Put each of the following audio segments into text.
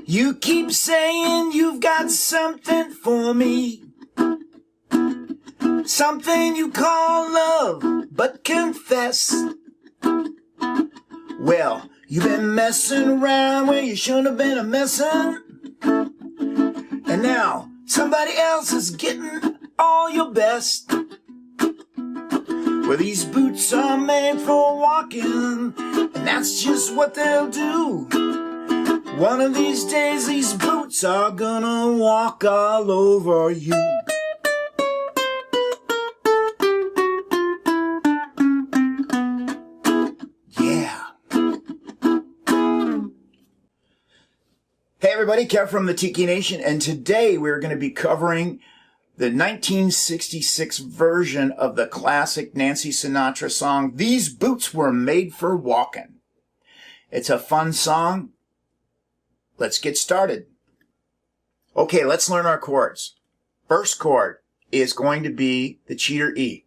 You keep saying you've got something for me, something you call love, but confess. Well, you've been messing around where you shouldn't have been a messin', and now somebody else is getting all your best. Well, these boots are made for walking, and that's just what they'll do. One of these days, these boots are gonna walk all over you. Yeah. Hey everybody, Kev from the Tiki Nation, and today we're going to be covering the 1966 version of the classic Nancy Sinatra song, These Boots Were Made for Walking. It's a fun song. Let's get started. Okay, let's learn our chords. First chord is going to be the cheater E.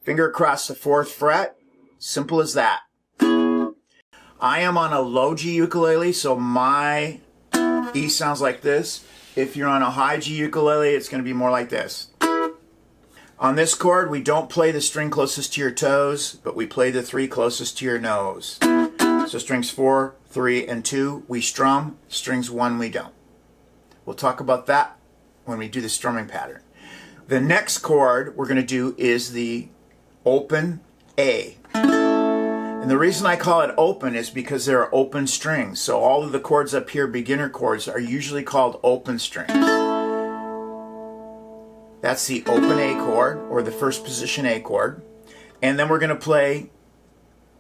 Finger across the 4th fret. Simple as that. I am on a low G ukulele, so my E sounds like this. If you're on a high G ukulele, it's going to be more like this. On this chord, we don't play the string closest to your toes, but we play the 3 closest to your nose. So strings 4, 3, and 2, we strum. Strings 1, we don't. We'll talk about that when we do the strumming pattern. The next chord we're going to do is the open A. And the reason I call it open is because there are open strings. So all of the chords up here, beginner chords, are usually called open strings. That's the open A chord, or the first position A chord. And then we're going to play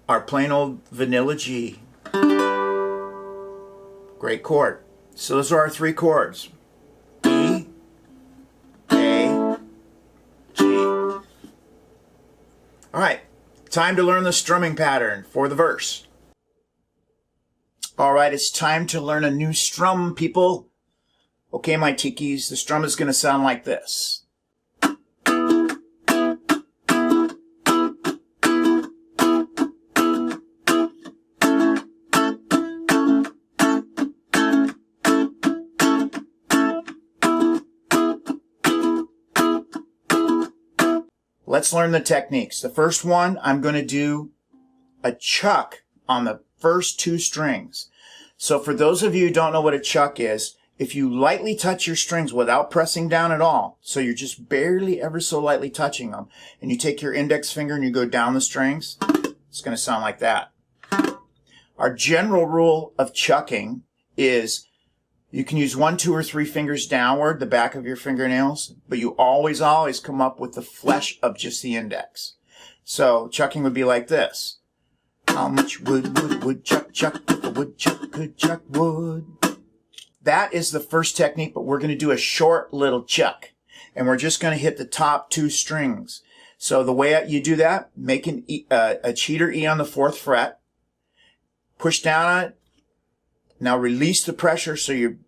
our plain old vanilla G. Great chord. So those are our 3 chords. E, A, G. All right. Time to learn the strumming pattern for the verse. All right, it's time to learn a new strum, people. Okay, my tikis, the strum is going to sound like this. Let's learn the techniques. The first one, I'm going to do a chuck on the first 2 strings. So for those of you who don't know what a chuck is, if you lightly touch your strings without pressing down at all, so you're just barely ever so lightly touching them, and you take your index finger and you go down the strings, it's going to sound like that. Our general rule of chucking is you can use 1, 2, or 3 fingers downward, the back of your fingernails, but you always come up with the flesh of just the index. So chucking would be like this. How much would chuck, if a woodchuck could chuck wood? That is the first technique, but we're going to do a short little chuck. And we're just going to hit the top 2 strings. So the way you do that, make a cheater E on the 4th fret. Push down on it. Now release the pressure so you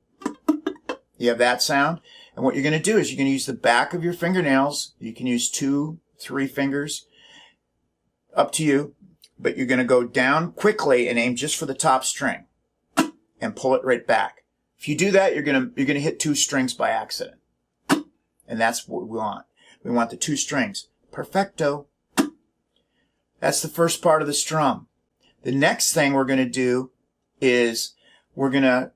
have that sound. And what you're going to do is you're going to use the back of your fingernails. You can use 2, 3 fingers. Up to you. But you're going to go down quickly and aim just for the top string. And pull it right back. If you do that, you're going to hit 2 strings by accident. And that's what we want. We want the 2 strings. Perfecto. That's the first part of the strum. The next thing we're going to do is we're going to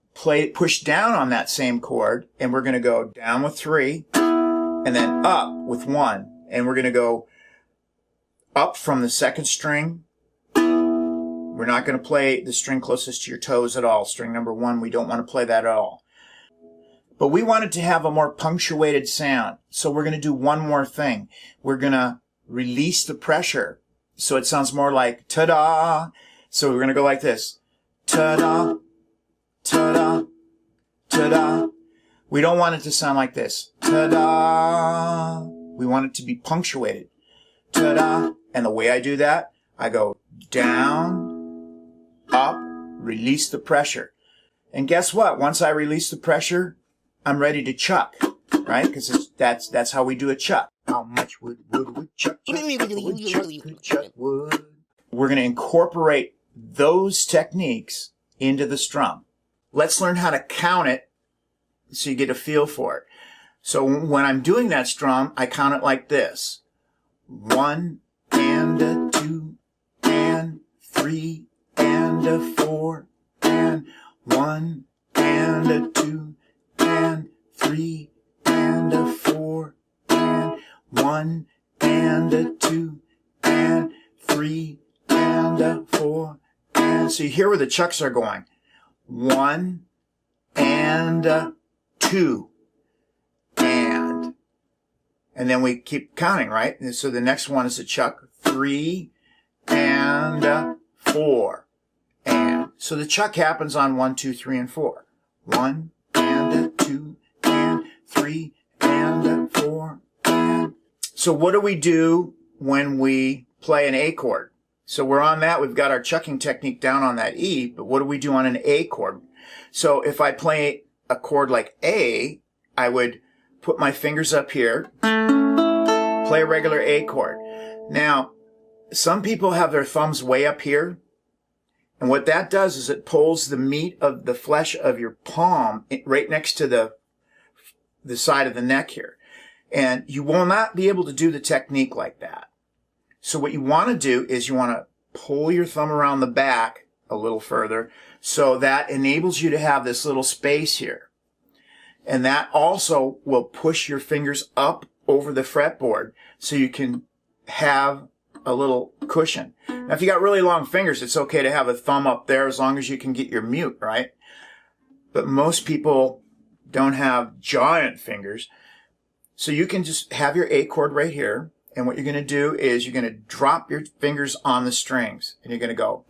push down on that same chord, and we're going to go down with 3, and then up with 1. And we're going to go up from the 2nd string. We're not going to play the string closest to your toes at all. String number 1, we don't want to play that at all. But we want it to have a more punctuated sound. So we're going to do one more thing. We're going to release the pressure so it sounds more like ta-da. So we're going to go like this. Ta-da. Ta-da, ta-da. We don't want it to sound like this. Ta-da. We want it to be punctuated. Ta-da. And the way I do that, I go down, up, release the pressure. And guess what? Once I release the pressure, I'm ready to chuck, right? Because that's how we do a chuck. How much wood chuck? We're going to incorporate those techniques into the strum. let's learn how to count it so you get a feel for it. So when I'm doing that strum, I count it like this. 1 and a 2 and 3 and a 4 and 1 and a 2 and 3 and a 4 and 1 and a 2 and 3 and a 4 and so you hear where the chucks are going. 1 and a 2 and then we keep counting, right? And so the next one is a chuck. 3 and a 4 and so the chuck happens on 1, 2, 3, and 4. 1 and a 2 and 3 and a 4 and so what do we do when we play an A chord? So we're on that. We've got our chucking technique down on that E, but what do we do on an A chord? So if I play a chord like A, I would put my fingers up here, play a regular A chord. Now, some people have their thumbs way up here, and what that does is it pulls the meat of the flesh of your palm right next to the side of the neck here. And you will not be able to do the technique like that. So what you want to do is you want to pull your thumb around the back a little further, so that enables you to have this little space here. And that also will push your fingers up over the fretboard so you can have a little cushion. Now, if you got really long fingers, it's okay to have a thumb up there as long as you can get your mute, right? But most people don't have giant fingers. So you can just have your A chord right here. And what you're going to do is you're going to drop your fingers on the strings. And you're going to go.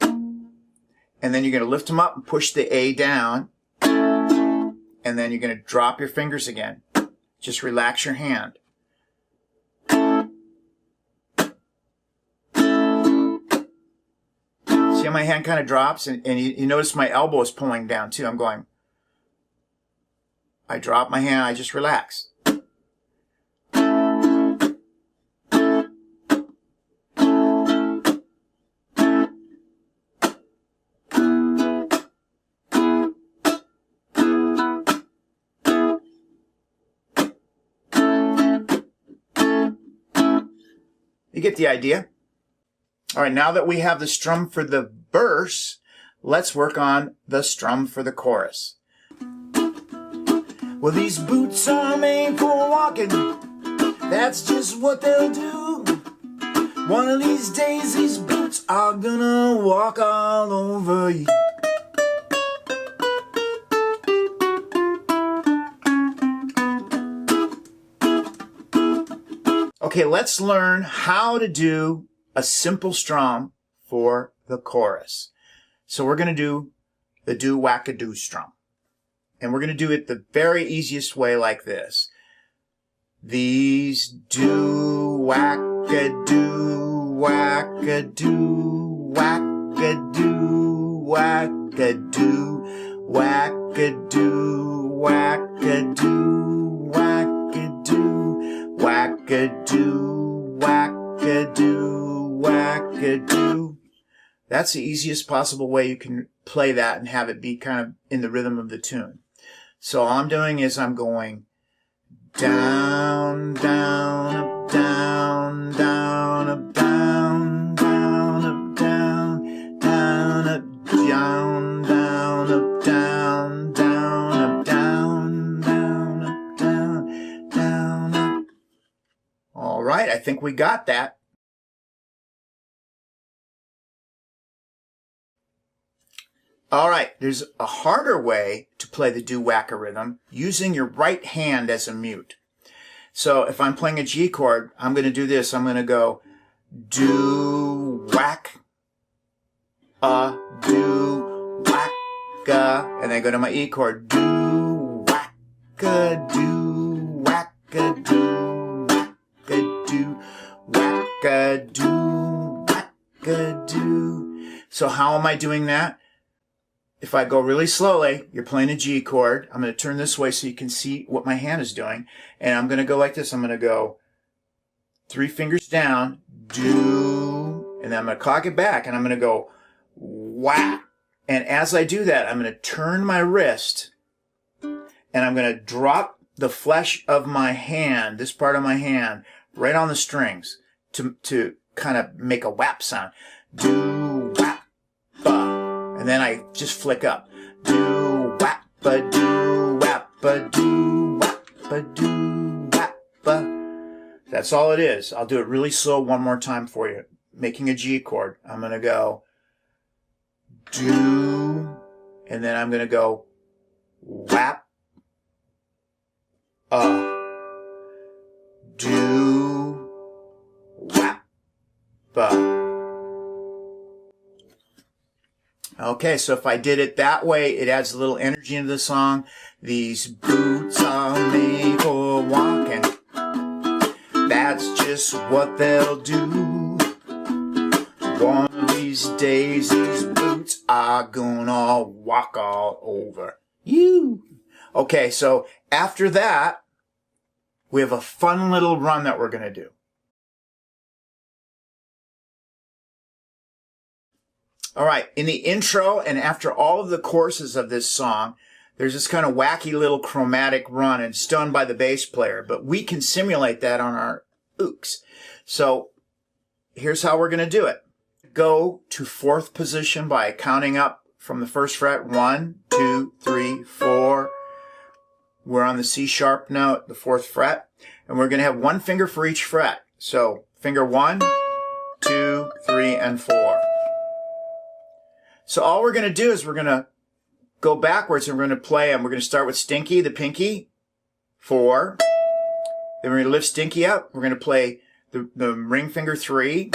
And then you're going to lift them up and push the A down. And then you're going to drop your fingers again. Just relax your hand. See how my hand kind of drops? And you notice my elbow is pulling down too. I'm going. I drop my hand. I just relax. You get the idea? All right, now that we have the strum for the verse, let's work on the strum for the chorus. Well, these boots are made for walking. That's just what they'll do. One of these days, these boots are gonna walk all over you. Okay, let's learn how to do a simple strum for the chorus. So we're going to do the do-whack-a-do strum. And we're going to do it the very easiest way like this. These do-whack-a-do, whack-a-do, whack-a-do, whack-a-do, whack-a-do, whack-a-do, whack-a-do, whack-a-do, whack-a-do, whack-a-do. That's the easiest possible way you can play that and have it be kind of in the rhythm of the tune. So all I'm doing is I'm going down, down, up, down, down, up, down, down, up, down, down, up, down, down, up, down, down, up, down, down, up, down, down, up. All right, I think we got that. All right, there's a harder way to play the do-whack-a rhythm using your right hand as a mute. So if I'm playing a G chord, I'm going to do this. I'm going to go do-whack-a, do-whack-a, and then go to my E chord. Do-whack-a, do-whack-a, do-whack-a, do-whack-a, do-whack-a, do. So how am I doing that? If I go really slowly, you're playing a G chord. I'm going to turn this way so you can see what my hand is doing. And I'm going to go like this. I'm going to go 3 fingers down, do, and then I'm going to clock it back, and I'm going to go whack, And as I do that, I'm going to turn my wrist and I'm going to drop the flesh of my hand, this part of my hand, right on the strings to kind of make a whap sound. Do, whap, ba. And then I just flick up. Do, whap, ba, do, whap, ba, do, whap, ba, do, whap, ba. That's all it is. I'll do it really slow one more time for you. Making a G chord. I'm going to go do, and then I'm going to go whap, do, whap, ba. Okay, so if I did it that way, it adds a little energy into the song. These boots are made for walking. That's just what they'll do. One of these days, these boots are gonna walk all over you. Okay, so after that, we have a fun little run that we're gonna do. All right, in the intro and after all of the choruses of this song, there's this kind of wacky little chromatic run, and it's done by the bass player, but we can simulate that on our ukes. So here's how we're going to do it. Go to fourth position by counting up from the first fret. 1, 2, 3, 4. We're on the C sharp note, the fourth fret, and we're going to have one finger for each fret. So finger 1, 2, 3, and 4. So all we're going to do is we're going to go backwards and we're going to play them. We're going to start with Stinky, the pinky, 4. Then we're going to lift Stinky up. We're going to play the ring finger 3.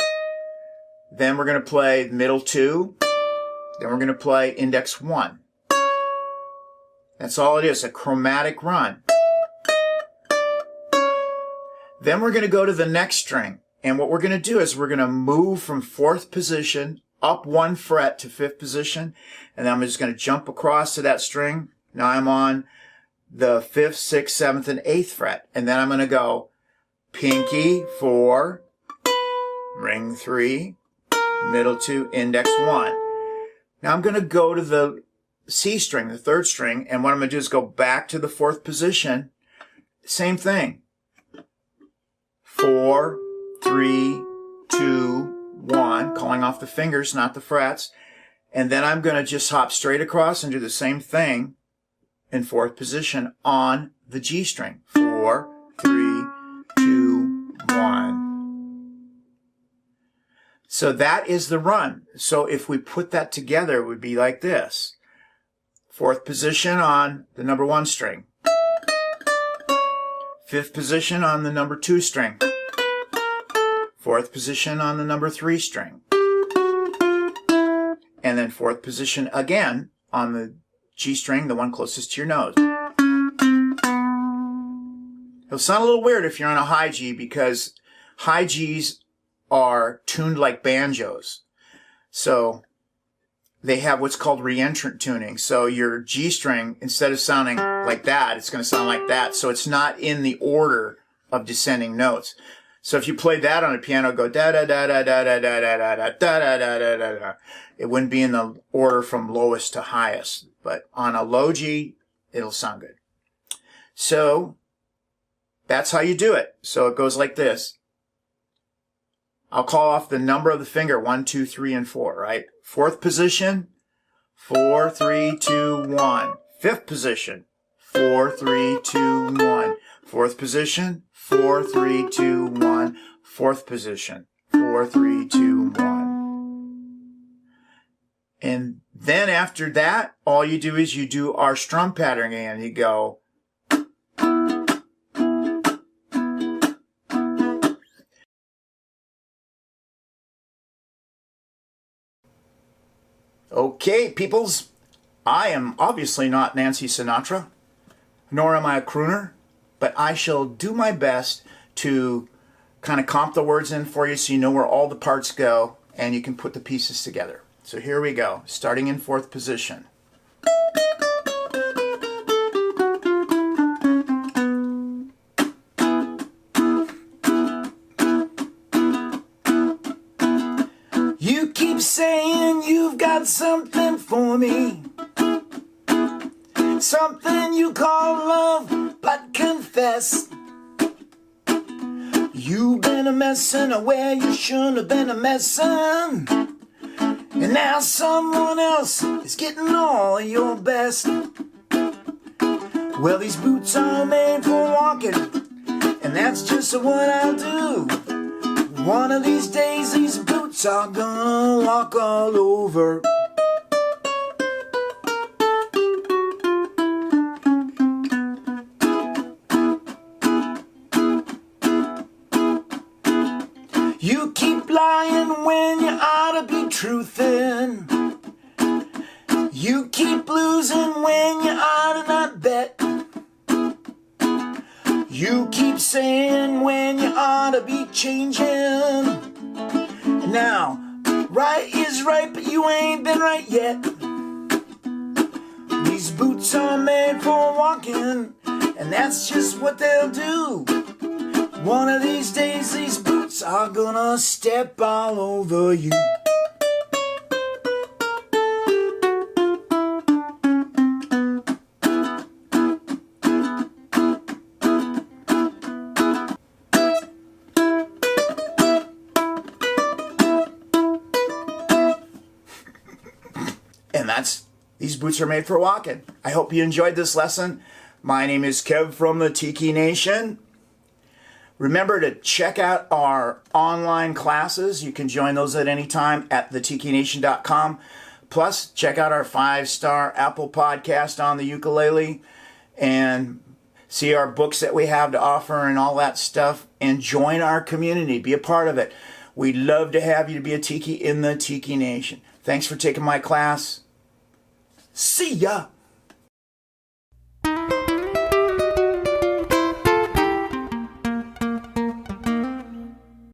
Then we're going to play middle 2. Then we're going to play index 1. That's all it is, a chromatic run. Then we're going to go to the next string. And what we're going to do is we're going to move from fourth position up 1 fret to 5th position. And then I'm just going to jump across to that string. Now I'm on the 5th, 6th, 7th, and 8th fret. And then I'm going to go pinky 4, ring 3, middle 2, index 1. Now I'm going to go to the C string, the 3rd string, and what I'm going to do is go back to the 4th position. Same thing. 4, 3, 2, 1, calling off the fingers, not the frets. And then I'm going to just hop straight across and do the same thing in 4th position on the G string. 4, 3, 2, 1. So that is the run. So if we put that together, it would be like this. 4th position on the number 1 string. 5th position on the number 2 string. 4th position on the number 3 string. And then 4th position again on the G string, the one closest to your nose. It'll sound a little weird if you're on a high G because high Gs are tuned like banjos. So they have what's called reentrant tuning. So your G string, instead of sounding like that, it's going to sound like that. So it's not in the order of descending notes. So if you played that on a piano, go da da da da da da da da da da da da da da da. It wouldn't be in the order from lowest to highest. But on a low G, it'll sound good. So that's how you do it. So it goes like this. I'll call off the number of the finger, 1, 2, 3, and 4, right? 4th position, 4, 3, 2, 1. 5th position, 4, 3, 2, 1. 4th position, 4, 3, 2, 1. 4th position, 4, 3, 2, 1. And then after that, all you do is you do our strum pattern again. You go. Okay, peoples, I am obviously not Nancy Sinatra, nor am I a crooner, but I shall do my best to kind of comp the words in for you so you know where all the parts go and you can put the pieces together. So here we go, starting in 4th position. You keep saying you've got something for me, something you call love, but confess you've been a messin' where you shouldn't have been a messin', and now someone else is getting all of your best. Well, these boots are made for walking, and that's just what I'll do. One of these days these boots are gonna walk all over. You keep lying when you ought to be truthin'. You keep losing when you ought to not bet. You keep saying when you ought to be changing. Now, right is right, but you ain't been right yet. These boots are made for walking, and that's just what they'll do. One of these days these boots are gonna step all over you. And these boots are made for walking. I hope you enjoyed this lesson. My name is Kev from the Tiki Nation. Remember to check out our online classes. You can join those at any time at thetikination.com. Plus, check out our 5-star Apple podcast on the ukulele and see our books that we have to offer and all that stuff. And join our community. Be a part of it. We'd love to have you to be a Tiki in the Tiki Nation. Thanks for taking my class. See ya!